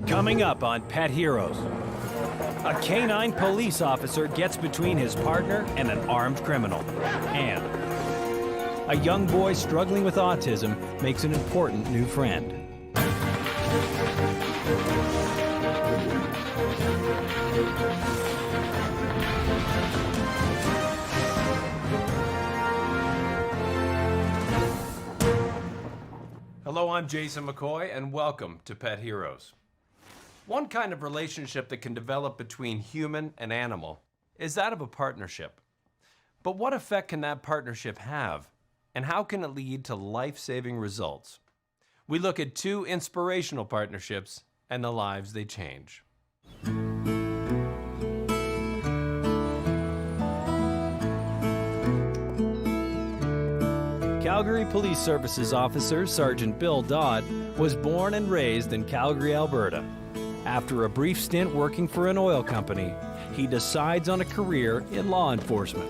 Coming up on Pet Heroes, a canine police officer gets between his partner and an armed criminal. And a young boy struggling with autism makes an important new friend. Hello, I'm Jason McCoy, and welcome to Pet Heroes. One kind of relationship that can develop between human and animal is that of a partnership. But what effect can that partnership have, and how can it lead to life-saving results? We look at two inspirational partnerships and the lives they change. Calgary Police Services Officer Sergeant Bill Dodd was born and raised in Calgary, Alberta. After a brief stint working for an oil company, he decides on a career in law enforcement.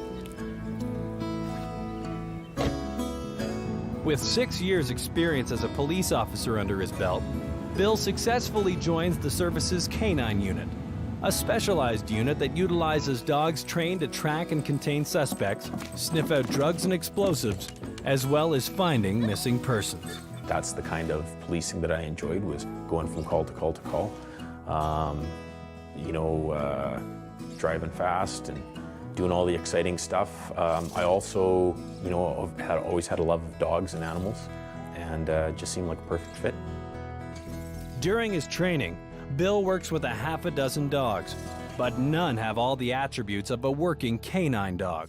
With 6 years' experience as a police officer under his belt, Bill successfully joins the service's Canine Unit, a specialized unit that utilizes dogs trained to track and contain suspects, sniff out drugs and explosives, as well as finding missing persons. That's the kind of policing that I enjoyed, was going from call to call to call. Driving fast and doing all the exciting stuff. I also, always had a love of dogs and animals, and just seemed like a perfect fit. During his training, Bill works with a half a dozen dogs, but none have all the attributes of a working canine dog.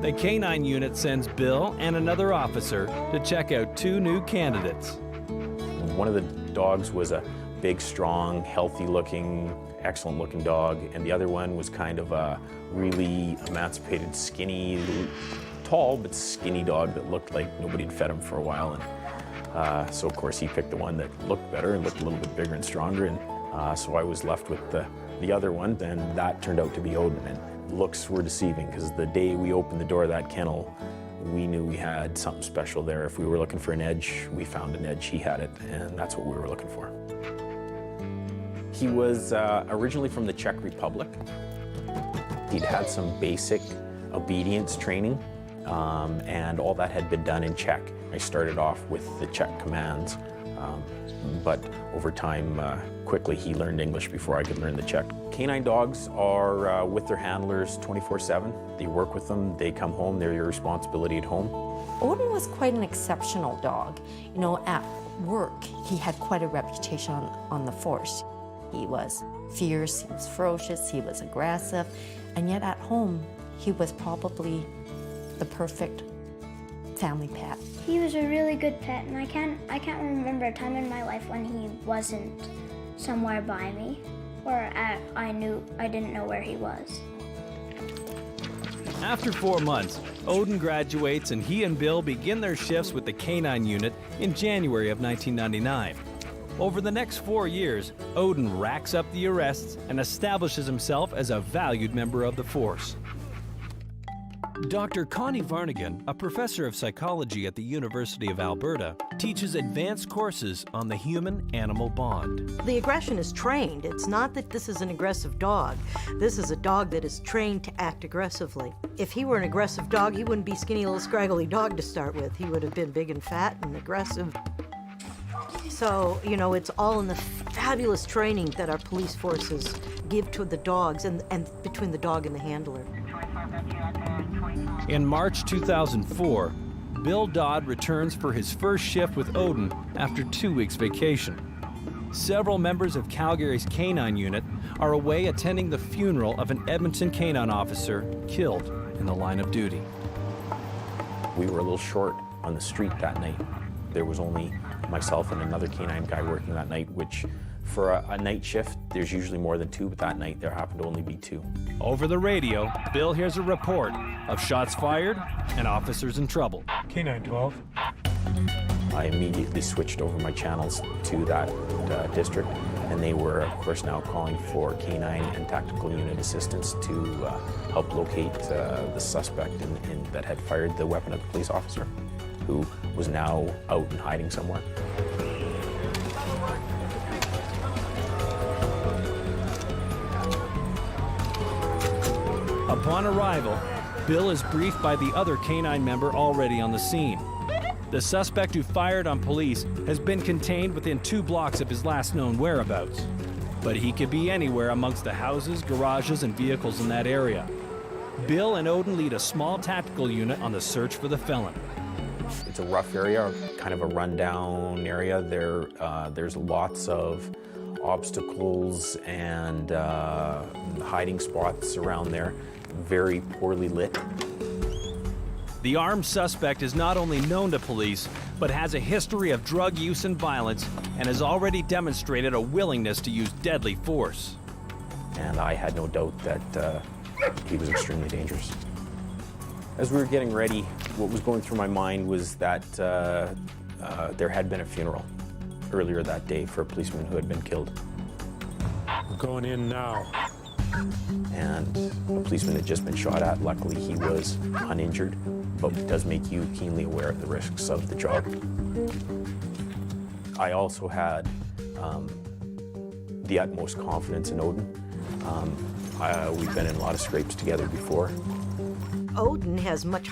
The Canine Unit sends Bill and another officer to check out two new candidates. One of the dogs was a big, strong, healthy-looking, excellent-looking dog, and the other one was kind of a really emancipated, skinny, tall but skinny dog that looked like nobody had fed him for a while. And so, of course, he picked the one that looked better and looked a little bit bigger and stronger, and so I was left with the other one, and that turned out to be Odin. And looks were deceiving, because the day we opened the door of that kennel, we knew we had something special there. If we were looking for an edge, we found an edge, he had it, and that's what we were looking for. He was originally from the Czech Republic. He'd had some basic obedience training, and all that had been done in Czech. I started off with the Czech commands, but over time, quickly he learned English before I could learn the Czech. Canine dogs are with their handlers 24/7. They work with them, they come home, they're your responsibility at home. Odin was quite an exceptional dog. At work, he had quite a reputation on the force. He was fierce, he was ferocious, he was aggressive, and yet at home, he was probably the perfect family pet. He was a really good pet, and I can't remember a time in my life when he wasn't somewhere by me, or I didn't know where he was. After 4 months, Odin graduates and he and Bill begin their shifts with the Canine Unit in January of 1999. Over the next 4 years, Odin racks up the arrests and establishes himself as a valued member of the force. Dr. Connie Varnigan, a professor of psychology at the University of Alberta, teaches advanced courses on the human-animal bond. The aggression is trained. It's not that this is an aggressive dog. This is a dog that is trained to act aggressively. If he were an aggressive dog, he wouldn't be skinny little scraggly dog to start with. He would have been big and fat and aggressive. So, it's all in the fabulous training that our police forces give to the dogs and between the dog and the handler. In March 2004, Bill Dodd returns for his first shift with Odin after 2 weeks vacation. Several members of Calgary's Canine Unit are away attending the funeral of an Edmonton canine officer killed in the line of duty. We were a little short on the street that night. There was only myself and another canine guy working that night, which for a night shift, there's usually more than 2, but that night there happened to only be 2. Over the radio, Bill hears a report of shots fired and officers in trouble. K9 12. I immediately switched over my channels to that district, and they were, of course, now calling for canine and tactical unit assistance to help locate the suspect that had fired the weapon at the police officer. who was now out and hiding somewhere. Upon arrival, Bill is briefed by the other canine member already on the scene. The suspect who fired on police has been contained within 2 blocks of his last known whereabouts. But he could be anywhere amongst the houses, garages, and vehicles in that area. Bill and Odin lead a small tactical unit on the search for the felon. It's a rough area, kind of a rundown area. There's lots of obstacles and hiding spots around there, very poorly lit. The armed suspect is not only known to police, but has a history of drug use and violence, and has already demonstrated a willingness to use deadly force. And I had no doubt that he was extremely dangerous. As we were getting ready, what was going through my mind was that there had been a funeral earlier that day for a policeman who had been killed. We're going in now. And a policeman had just been shot at. Luckily, he was uninjured, but it does make you keenly aware of the risks of the job. I also had the utmost confidence in Odin. We've been in a lot of scrapes together before. Odin has much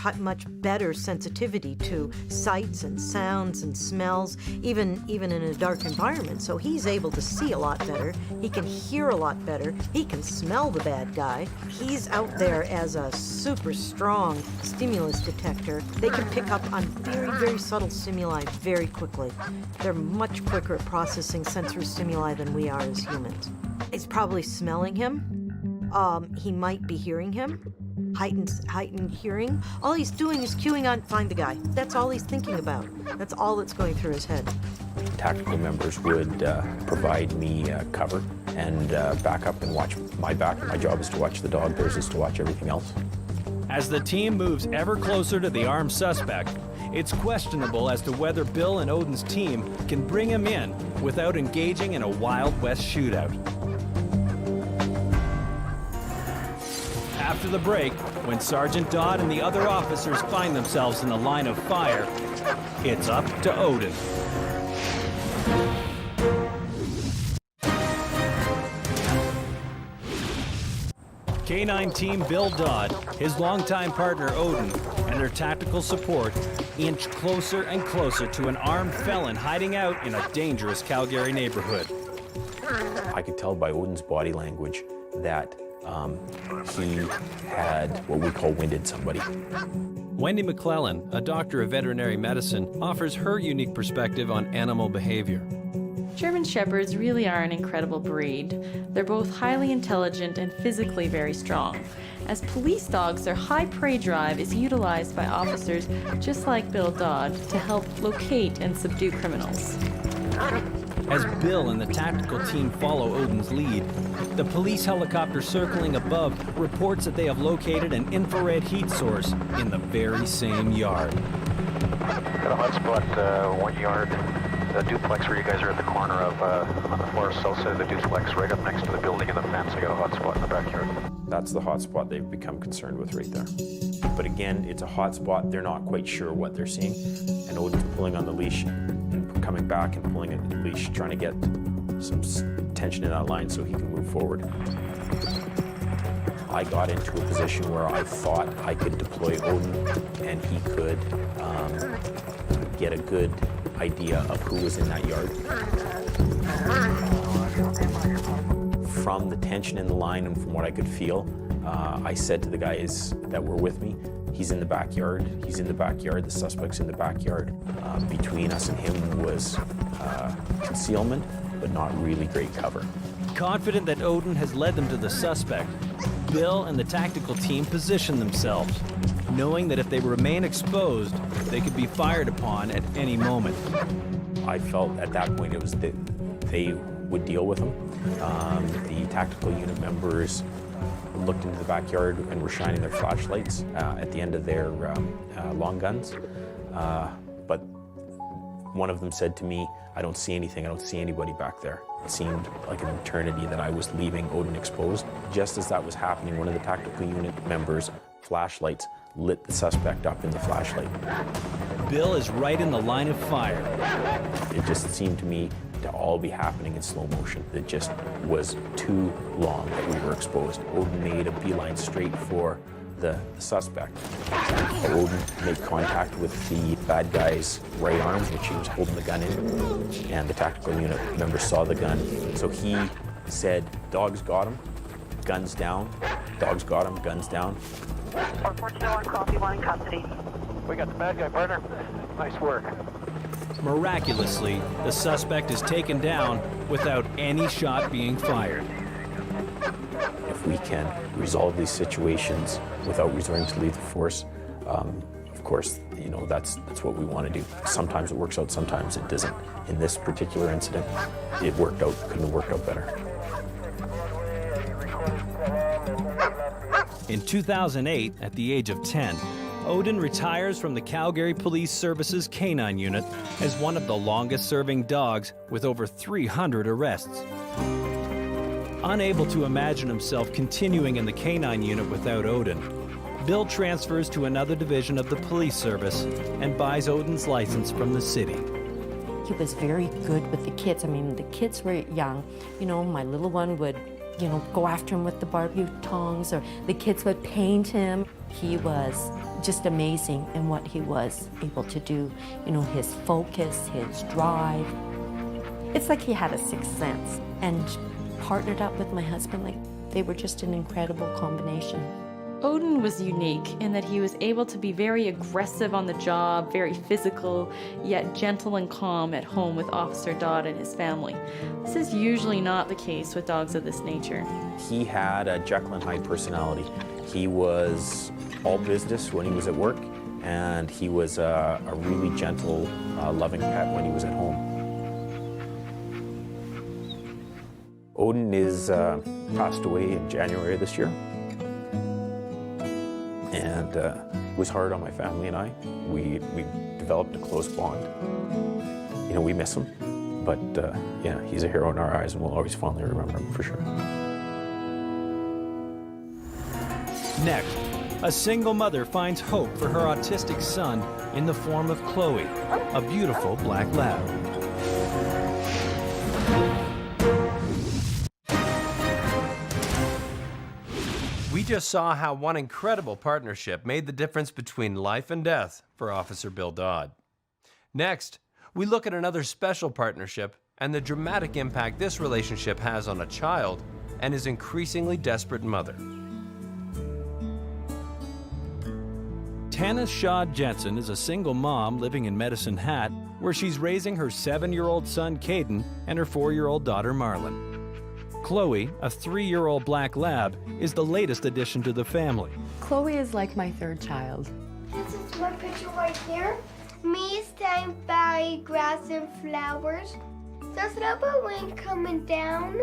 better sensitivity to sights and sounds and smells, even in a dark environment. So he's able to see a lot better. He can hear a lot better. He can smell the bad guy. He's out there as a super strong stimulus detector. They can pick up on very, very subtle stimuli very quickly. They're much quicker at processing sensory stimuli than we are as humans. He's probably smelling him. He might be hearing him. Heightened hearing. All he's doing is cueing on, find the guy. That's all he's thinking about. That's all that's going through his head. Tactical members would provide me cover and back up and watch my back. My job is to watch the dog, theirs is to watch everything else. As the team moves ever closer to the armed suspect, it's questionable as to whether Bill and Odin's team can bring him in without engaging in a Wild West shootout. After the break, when Sergeant Dodd and the other officers find themselves in the line of fire, it's up to Odin. K-9 team Bill Dodd, his longtime partner Odin, and their tactical support inch closer and closer to an armed felon hiding out in a dangerous Calgary neighborhood. I could tell by Odin's body language that he had what we call winded somebody. Wendy McClellan, a doctor of veterinary medicine, offers her unique perspective on animal behavior. German Shepherds really are an incredible breed. They're both highly intelligent and physically very strong. As police dogs, their high prey drive is utilized by officers just like Bill Dodd to help locate and subdue criminals. As Bill and the tactical team follow Odin's lead, the police helicopter circling above reports that they have located an infrared heat source in the very same yard. Got a hot spot, 1 yard. The duplex where you guys are at the corner of, on the far south side of the duplex, right up next to the building and the fence. I got a hot spot in the backyard. That's the hot spot they've become concerned with right there. But again, it's a hot spot. They're not quite sure what they're seeing. And Odin's pulling on the leash and coming back and pulling at the leash, trying to get some tension in that line so he can move forward. I got into a position where I thought I could deploy Odin and he could get a good idea of who was in that yard. From the tension in the line and from what I could feel, I said to the guys that were with me, he's in the backyard, he's in the backyard, the suspect's in the backyard. Between us and him was concealment, but not really great cover. Confident that Odin has led them to the suspect, Bill and the tactical team position themselves, knowing that if they remain exposed, they could be fired upon at any moment. I felt at that point it was that they would deal with him. The tactical unit members looked into the backyard and were shining their flashlights at the end of their long guns. But one of them said to me, "I don't see anything, I don't see anybody back there." It seemed like an eternity that I was leaving Odin exposed. Just as that was happening, one of the tactical unit members' flashlights lit the suspect up in the flashlight. Bill is right in the line of fire. It just seemed to me to all be happening in slow motion. It just was too long that we were exposed. Odin made a beeline straight for the suspect. Odin made contact with the bad guy's right arm, which he was holding the gun in, and the tactical unit member saw the gun. So he said, "Dogs got him, guns down. Dogs got him, guns down." 441 Coffee 1 in custody. We got the bad guy, partner. Nice work. Miraculously, the suspect is taken down without any shot being fired. If we can resolve these situations without resorting to lethal force, of course, you know, that's what we want to do. Sometimes it works out, sometimes it doesn't. In this particular incident, it worked out, couldn't have worked out better. In 2008, at the age of 10, Odin retires from the Calgary Police Service's Canine Unit as one of the longest-serving dogs with over 300 arrests. Unable to imagine himself continuing in the Canine Unit without Odin, Bill transfers to another division of the police service and buys Odin's license from the city. He was very good with the kids. I mean, the kids were young. You know, my little one would, go after him with the barbecue tongs, or the kids would paint him. He was just amazing in what he was able to do. You know, his focus, his drive. It's like he had a sixth sense, and partnered up with my husband, like they were just an incredible combination. Odin was unique in that he was able to be very aggressive on the job, very physical, yet gentle and calm at home with Officer Dodd and his family. This is usually not the case with dogs of this nature. He had a Jekyll and Hyde personality. He was all business when he was at work, and he was a really gentle, loving pet when he was at home. Odin is passed away in January of this year. And it was hard on my family and I. We developed a close bond. You know, we miss him, but yeah, he's a hero in our eyes, and we'll always fondly remember him for sure. Next, a single mother finds hope for her autistic son in the form of Chloe, a beautiful black lab. We just saw how one incredible partnership made the difference between life and death for Officer Bill Dodd. Next, we look at another special partnership and the dramatic impact this relationship has on a child and his increasingly desperate mother. Tanis Shaw Jensen is a single mom living in Medicine Hat, where she's raising her 7-year-old son Caden and her 4-year-old daughter Marlon. Chloe, a 3-year-old black lab, is the latest addition to the family. Chloe is like my third child. This is my picture right here. Me standing by grass and flowers. There's a little wind coming down.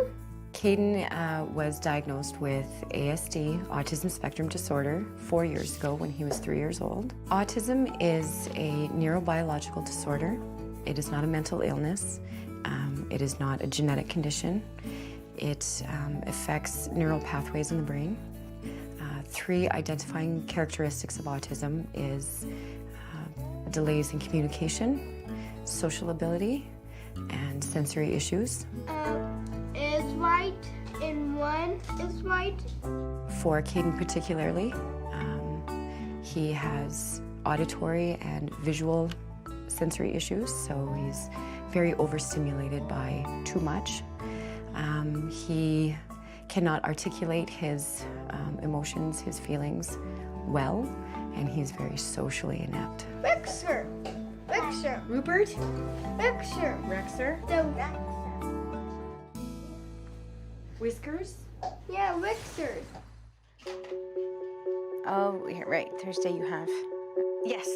Caden was diagnosed with ASD, autism spectrum disorder, 4 years ago when he was 3 years old. Autism is a neurobiological disorder. It is not a mental illness. It is not a genetic condition. It affects neural pathways in the brain. 3 identifying characteristics of autism is delays in communication, social ability, and sensory issues. Is right and one is right. For Caden particularly, he has auditory and visual sensory issues, so he's very overstimulated by too much. He cannot articulate his emotions, his feelings well, and he's very socially inept. Rexer. Rexer. Rupert? Rexer. Rexer? The Rexer. Whiskers? Yeah, Rexers. Oh, yeah, right. Thursday you have. Yes.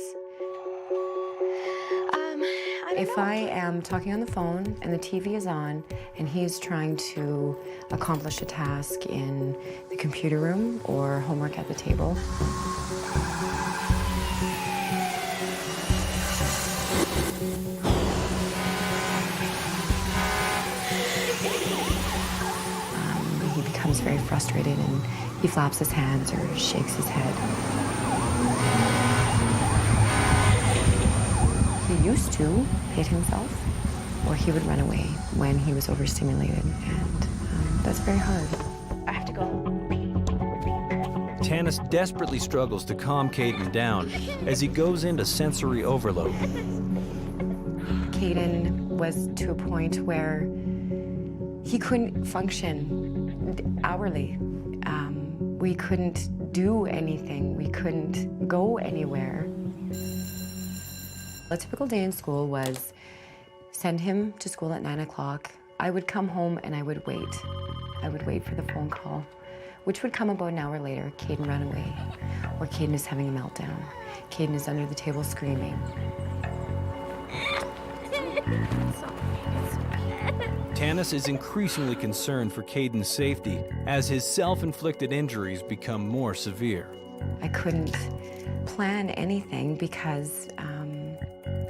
If I am talking on the phone and the TV is on and he's trying to accomplish a task in the computer room or homework at the table, he becomes very frustrated and he flaps his hands or shakes his head. used to hit himself, or he would run away when he was overstimulated, and that's very hard. I have to go. Tanis desperately struggles to calm Caden down as he goes into sensory overload. Caden was to a point where he couldn't function hourly. We couldn't do anything. We couldn't go anywhere. A typical day in school was send him to school at 9 o'clock. I would come home and I would wait. I would wait for the phone call, which would come about an hour later. Caden ran away, or Caden is having a meltdown. Caden is under the table screaming. Tanis is increasingly concerned for Caden's safety as his self-inflicted injuries become more severe. I couldn't plan anything because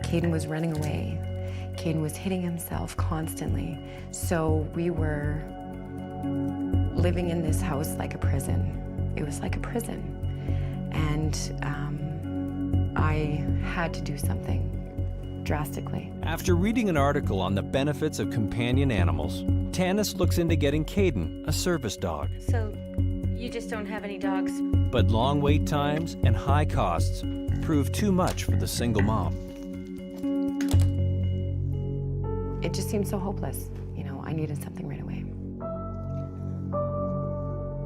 Caden was running away. Caden was hitting himself constantly. So we were living in this house like a prison. It was like a prison. And I had to do something drastically. After reading an article on the benefits of companion animals, Tanis looks into getting Caden a service dog. So, you just don't have any dogs? But long wait times and high costs prove too much for the single mom. It just seemed so hopeless. You know, I needed something right away.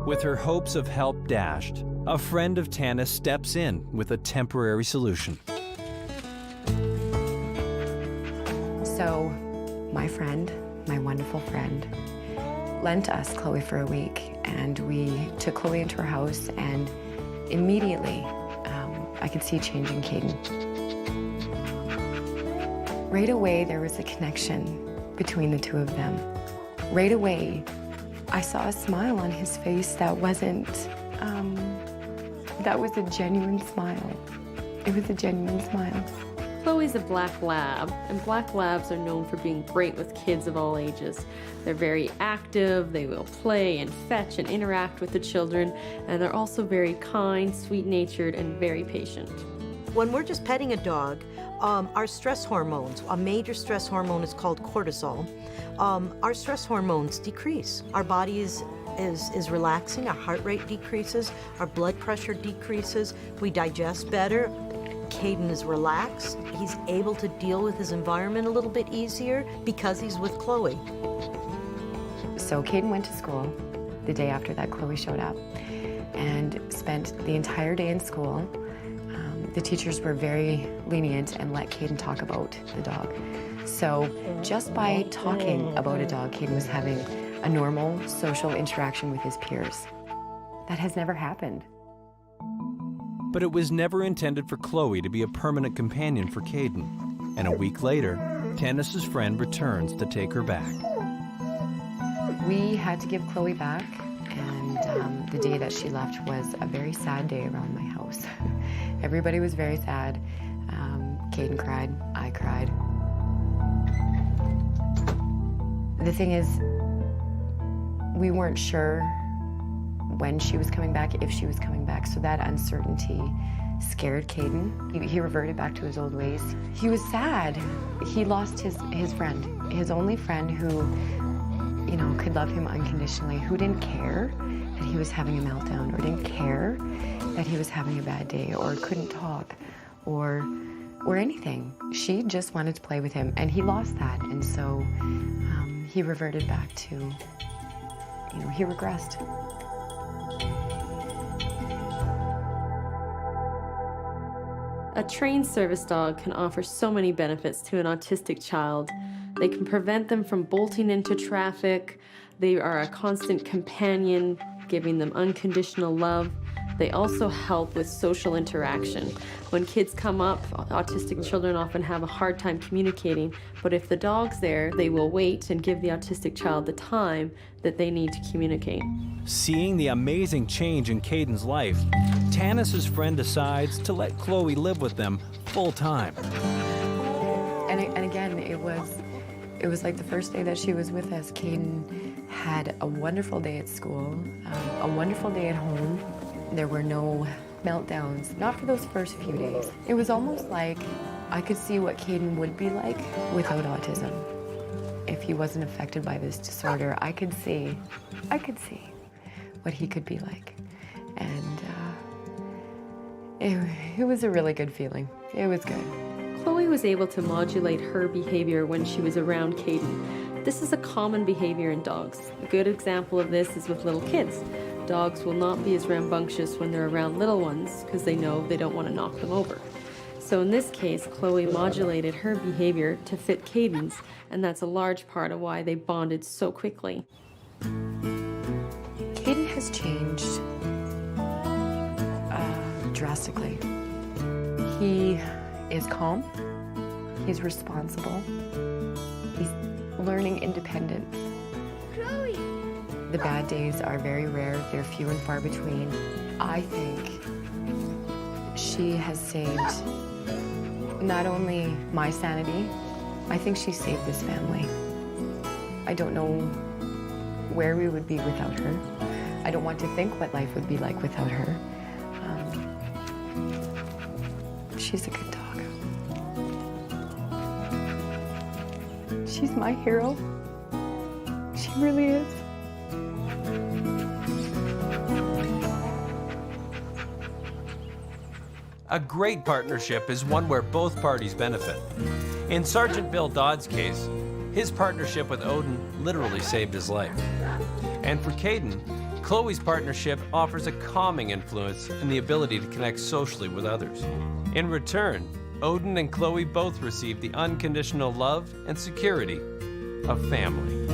With her hopes of help dashed, a friend of Tanis steps in with a temporary solution. So, my friend, my wonderful friend, lent us Chloe for a week, and we took Chloe into her house, and immediately I could see change in Caden. Right away, there was a connection between the two of them. Right away, I saw a smile on his face that wasn't, that was a genuine smile. It was a genuine smile. Chloe's a black lab, and black labs are known for being great with kids of all ages. They're very active, they will play and fetch and interact with the children, and they're also very kind, sweet-natured, and very patient. When we're just petting a dog, our stress hormones, a major stress hormone is called cortisol, our stress hormones decrease. Our body is relaxing, our heart rate decreases, our blood pressure decreases, we digest better. Caden is relaxed. He's able to deal with his environment a little bit easier because he's with Chloe. So Caden went to school the day after that Chloe showed up and spent the entire day in school. The teachers were very lenient and let Caden talk about the dog. So just by talking about a dog, Caden was having a normal social interaction with his peers. That has never happened. But it was never intended for Chloe to be a permanent companion for Caden. And a week later, Tanis's friend returns to take her back. We had to give Chloe back, and the day that she left was a very sad day around my house. Everybody was very sad. Caden cried, I cried. The thing is, we weren't sure when she was coming back, if she was coming back, so that uncertainty scared Caden. He reverted back to his old ways. He was sad. He lost his friend, his only friend who, you know, could love him unconditionally, who didn't care that he was having a meltdown, or didn't care that he was having a bad day, or couldn't talk, or anything. She just wanted to play with him, and he lost that, and so he reverted back to, you know, he regressed. A trained service dog can offer so many benefits to an autistic child. They can prevent them from bolting into traffic. They are a constant companion, giving them unconditional love. They also help with social interaction. When kids come up, autistic children often have a hard time communicating, but if the dog's there, they will wait and give the autistic child the time that they need to communicate. Seeing the amazing change in Caden's life, Tanis's friend decides to let Chloe live with them full time. And again, it was like the first day that she was with us. Caden had a wonderful day at school, a wonderful day at home. There were no meltdowns, not for those first few days. It was almost like I could see what Caden would be like without autism. If he wasn't affected by this disorder, I could see what he could be like. And it was a really good feeling. It was good. Chloe was able to modulate her behavior when she was around Caden. This is a common behavior in dogs. A good example of this is with little kids. Dogs will not be as rambunctious when they're around little ones because they know they don't want to knock them over. So in this case, Chloe modulated her behavior to fit Caden's, and that's a large part of why they bonded so quickly. Caden has changed drastically. He is calm, he's responsible, he's learning independence. Chloe! The bad days are very rare, they're few and far between. I think she has saved not only my sanity, I think she saved this family. I don't know where we would be without her. I don't want to think what life would be like without her. She's a good dog. She's my hero. She really is. A great partnership is one where both parties benefit. In Sergeant Bill Dodd's case, his partnership with Odin literally saved his life. And for Caden, Chloe's partnership offers a calming influence and the ability to connect socially with others. In return, Odin and Chloe both received the unconditional love and security of family.